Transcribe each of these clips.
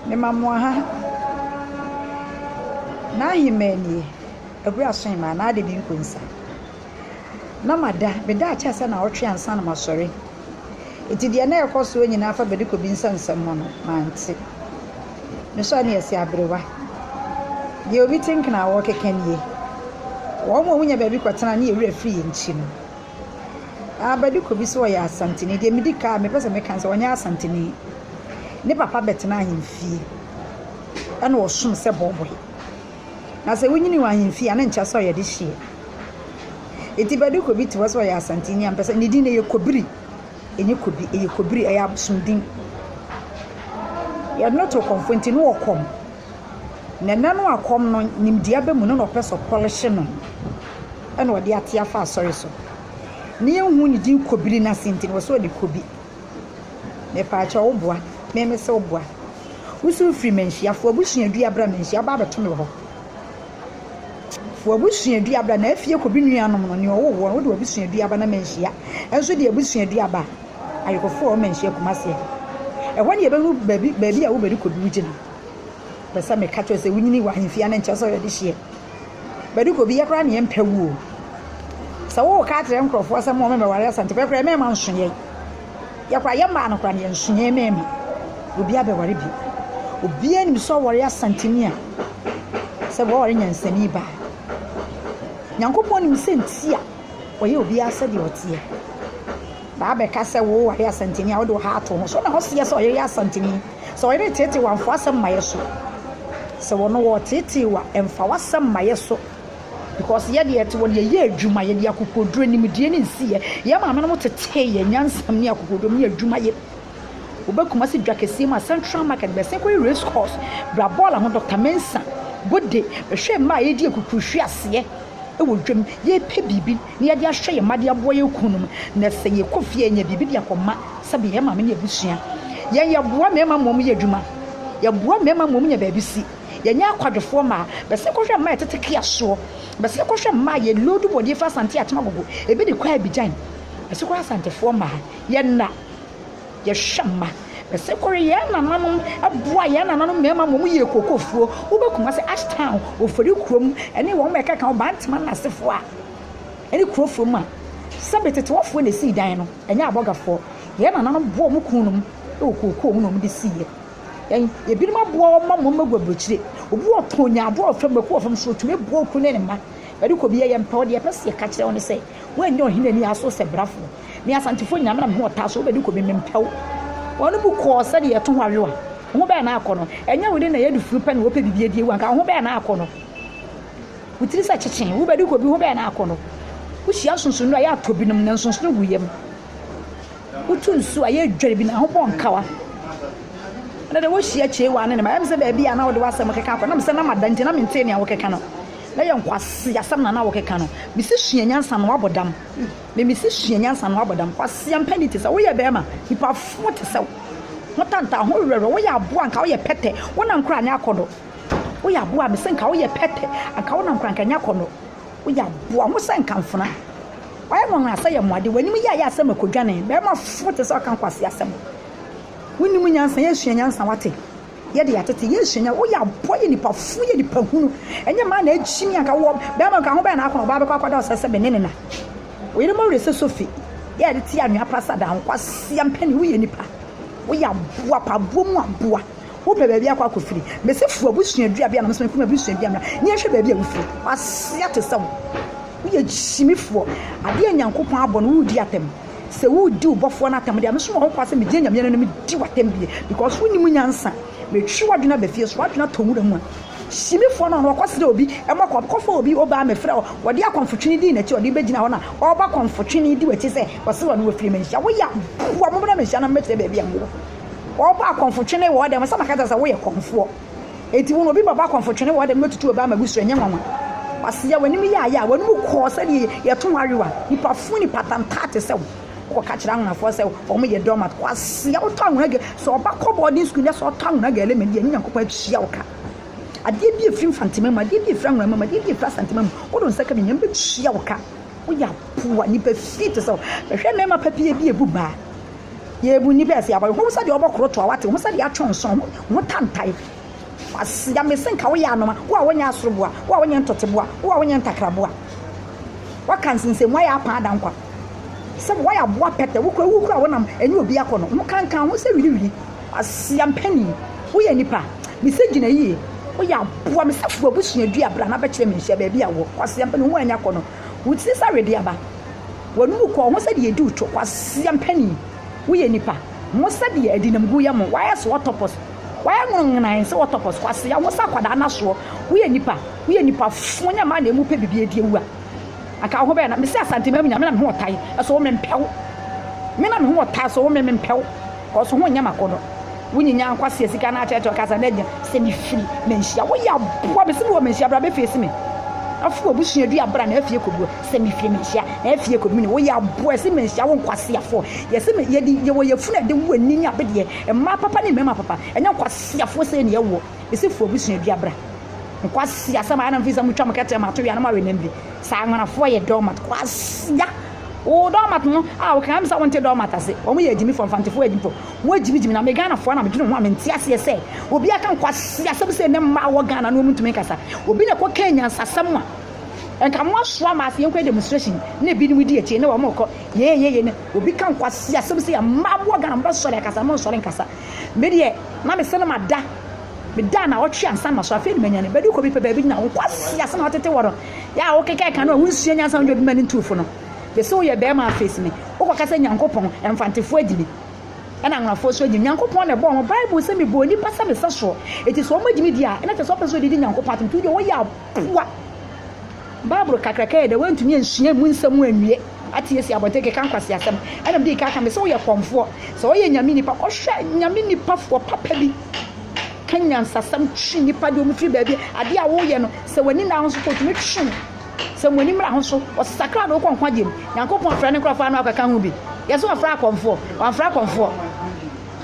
ne mamwa ha na himani abura so ma na de bi nkonsa na mada beda acha se na otwe ansa na masori eti de na ekoso nyina afa bedi ko bi nsam no manti me so na yesi abrewa de obi think na wo kekanie wo mo hunya ba bi kwatena na ewura free nchi no abedi ko bi so ya asantini de medika me pese me kan se wonya asantini ne papa betena ahemfie ana osum se boboy na se wunyini wa ahemfie ana ncha so ye de hie eti bedi ko bi ti wo so ya asantini am pese ne din ne ye kobiri enye kobi eye kobiri eye absundin ya no to confront no okom na nanu akom no nimdia be mu no peso polish no ana odi atia fa sorry so ne hu ni din kobiri na sintin wo so de kobi me pa cha oboa me se oboa wusu free menhia fo abusua duabra menhia ba beto me ho fo abusua duabra na afie kobi nuanom no ne owo wo de abusua duabra na menhia enso de abusua duabra ayekofo o menhia kumase e woni ye behu baby a wo bedi kobi wugina besa me ka cho se wunyini wa hemfia na ncha so ye de hie bedi kobi yakra ne empawu sa wo ka atre nkrofo sa mo me ware asante pekra me ma nsonye yakra ye ma no kra ne nsonye me me obi abeware bi obi anim so ware asanteni a se wo ware nyansani ba nyankopon nim senti a oye obi asa de otie ba be ka se wo ware asanteni a wo do ha to so na ho se so oye asanteni so oye tete wanfo asem maye so se wo no wo tete wa emfa wasem maye so because ye de ete wo de ye adwuma ye de akokoduro nim die ne nsi ye ma no tete ye nyansam ne akokoduro me adwuma ye obekuma se dwakese ma Central Market be se ko race course bra bola ho Dr. Mensa bode hwe ma ye di akukuhwe ase e wo dwam ye pe bibi ne ye de ahwe ye made abo ye kunum na se ye kofie nya bibi de akoma sabe ye ma me ne abusua ye boa me ma mom ye adwuma ye boa me ma mom nya ba bisi ye nya akwadwefo ma be se ko hwe ma ye tete kiaso be se ko hwe ma ye lodu bode fa sante atema gogo ebe de kwa abijan be se ko asante fo ma ye na ye shama be se ko ye na nanom aboa ye na nanom me ma mom ye kokofuo ubekuma se Ashtown ofori krom ene wo me kaka bantima na sefo a ene krofo ma sabetete wofo na si dan no enya abogafo ye na nanom bo mu kunum okoko mu no mu de siye ye bi ma bo ma mom magwabrochire obi otonya abo ofam ko ofam so tume bo ku ne ma bari ko bi ye mpa de pese ka kire woni se we nyo hina ni aso se brafo ni asantifo nyame na me ho ta so bari ko bi mempew wonu bu ko se de ye to hwawe ho be na akono enya wode na ye du furu pa na wo pe bibie die wanka ho be na akono wutiri sa chechen wo bari ko bi ho be na akono wo hia sunsun no ya tobi num na sunsun guyem utu nsu aye dware bi na ho bon kawa na de wo hia chewa ne ma em se ba bia na wo de wasam keka akwa na me se na madanti na mente ne a wo keka no na ye nkwase asam na wo keka no bi se suanyansa no abodam me mi se suanyansa no abodam kwase ampaniti se wo ye be ma hipa fo te se wo tanta ho rero wo ye abo anka wo ye pete wo na nkura nya akodo wo ye abo a me se nka wo ye pete anka wo na nkura nka nya akodo wo ye abo a mo se nka mfuna why mo na say yamade wani mu ya asem akodwane be ma fo te se aka kwase asem woni mu nyansa ye suanyansa wate ye de yatete ye suanya wo ya boye ni pafu ye ni pahunu enye ma na agimi aka wo be ma ka ho be na akono ba be kwakwada osese be nene na wo ye ma rese sofi ye de ti anwa prasa da kwase ampani wo ye nipa wo ya boa pa boa mu aboa wo pe ba bia kwa kofiri me se fu abusua dua bia na me se kuma abusua bia na ne hwe ba bia wo firi kwase atesem wo ye jimifo ade nyankopon abɔ no wo di atem se wo di ubofo na atem de me so ho kwase me di nyame no me di watem bia because wo ni mu nyansa me twi waduna be fie so waduna tomura mu shimifo no kwase de obi e ma kofo obi oba me frɛ wo de akonfotwini di na ti odi begina ho na oba konfotwini di wati se wose wo no wo firi menhia wo ya wo mo bra menhia na metre ba bia mo oba akonfotwini wo de me sama kata se wo ye konfo eti wo no obi baba akonfotwini wo de me tutu oba magusu enye nwanwa wase ya wani mi ya wani mu ko se de ye to warewa nipa fu ni patantate se ko ka kira nwanafo se o mo ye domat kwase ya wo to anwage so oba ko boarding school ne so to anwage ele me de nyankopɔ atua wo ka ade bi efrim fantime ma ade bi efra nwanama ma ade bi efra santime ma wo don saka nyam be tua wo ka wo ya puwa ni pa fit so hwɛ mema papie bi ebu ba ye bu ni be se aba ho sa de obokoro to awate ho sa de atwon son ho tantai asia me senka wo ya anoma wo a wonya asoroboa wo a wonya ntoteboa wo a wonya ntakraboa wakan sinse mo ya apa adankwa se wo ya boa pete wo kura wonam enyi obi akono mo kankan ho se wiri asia mpani wo ya nipa me se gina yie wo ya boa me se fu abusua dua bra na be kire me hia ba bia wo asia mpani wo anya kono wo ti sa redi aba wonu ko ho se de edu to asia mpani wo ya nipa mo se de edinam gu ya mo wa ya so otopos why ngona nse otopos kwase ya wo sa kwada na so wo ya nipa fonya ma na emu pe bibie die wu aka ho be na me se asante mam nya me na me ho tai so wo mempew me na me ho tai so wo mempew ko so ho nya makodo wunyinya nkwase sika na acheto kasa na nya se mi firi menhia wo ya boa be se wo menhia bra be face me afu obusua dua bra na afie kobuo se mi firi menhia na afie kobu ni wo ya boa se menhia wo nkwase afo ye se me ye di ye wo ye funa de wo anini abede ye ma papa ni mema papa enya nkwase afo se ne ye wo be se fu obusua dua bra nkwase asama na mfisa mutwa makete ma to ya na ma we nambi sa ngana fo ye domat kwase ya o domat no o kan am sa wonte domat ase o mo ye jimi fo fantefo edimpo wo jimi na me Ghana fo na me dwene ho amenti ase se obi aka nkwase asem se ne ma wo Ghana no mutumi kasa obi na ko Kenya sasam a enka mo so ma ase yenkwa demonstration na bi ni mu di eche na wo mo ko ye ne obi kan kwase asem se ya ma wo Ghana mo so le kasa mo so le kasa me de na me se na ma da me da na o twa ansa ma so afi ni manyane be du ko bi pe ba bi na wo kwase asem na tete woro ya wo keke kan no wo nsuo nya ansa wo bi mani ntufo no be so ye be ma face me wo ko kasa nyankopon emfantefo adimi ana ngrafo so adimi nyankopon na bo mo bible se me bo ni pasa me se so eti so mo adimi dia na te so pesa di nyankopon atum tu de wo ya poa bible kakraka de wantumi ensua mu nsam anwie ati esi aboteke kan kwase asem ana mdi ka me se wo ye komfo so wo ye nyame nipa ko hwa nyame nipa fo papa bi kanya nsasam twi nipa de omfiri ba bi ade a wo ye no se wani na ho so ko tumi twi se wani mra ho so o sakra do ko nkwa jem nyankopon fra ne krofa no akaka ho bi ye so afra komfo wan fra komfo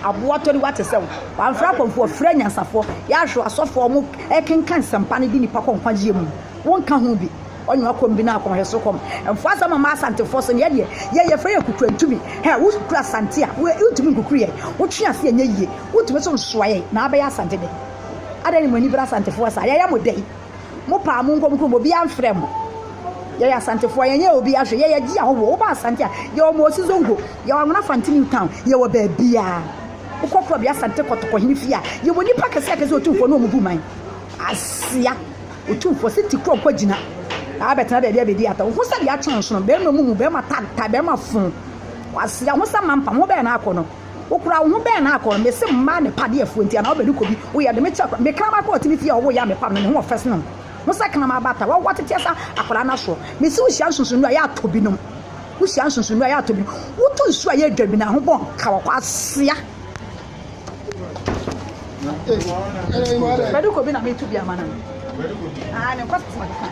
aboa tori wate se wan fra komfo fra nyansafo ya hwo asofo mo ekenkan sampa ne di nipa ko nkwa jem won ka ho bi onyo akom bi na akom heso kom emfo asama ma asante fo so ne ye fra yakutu antumi he wo kura asante a wo utumi nkukuru ye wo twe ase anya yie utumi so nsoa ye na aba ya asante de adani mo ni bra asante fo sa ya mo dei mo pa mo nkom ko bi amfrem ye ya asante fo ye obi ahwe ye gi aho wo ba asante a ye o mo sizongo ye wa ngona fantini town ye wo ba bia ukokro bi asante kotoko hini fia ye wo nipa kase otumfo no omubu man asia otumfo siti kro kwa gina abetana be bia be di ata wo sa dia twonso no be no mu be ma ta be ma fun asia wo sa mampa wo be na akono okura wo be na akono me se mma ne pade afu ntia na wo be ko bi wo ya de me cha me kama ko otimi fia wo ya me pa no ne ho ofes no mo sa kana ma bata wo watete sa akora na so me se wo hia nsonso ya tobi no wo hia nsonso ya tobi wo to nsu ya dwabi na ho bon ka wo asia bedu ko bi na me tu bi amana ne kwasa ma ka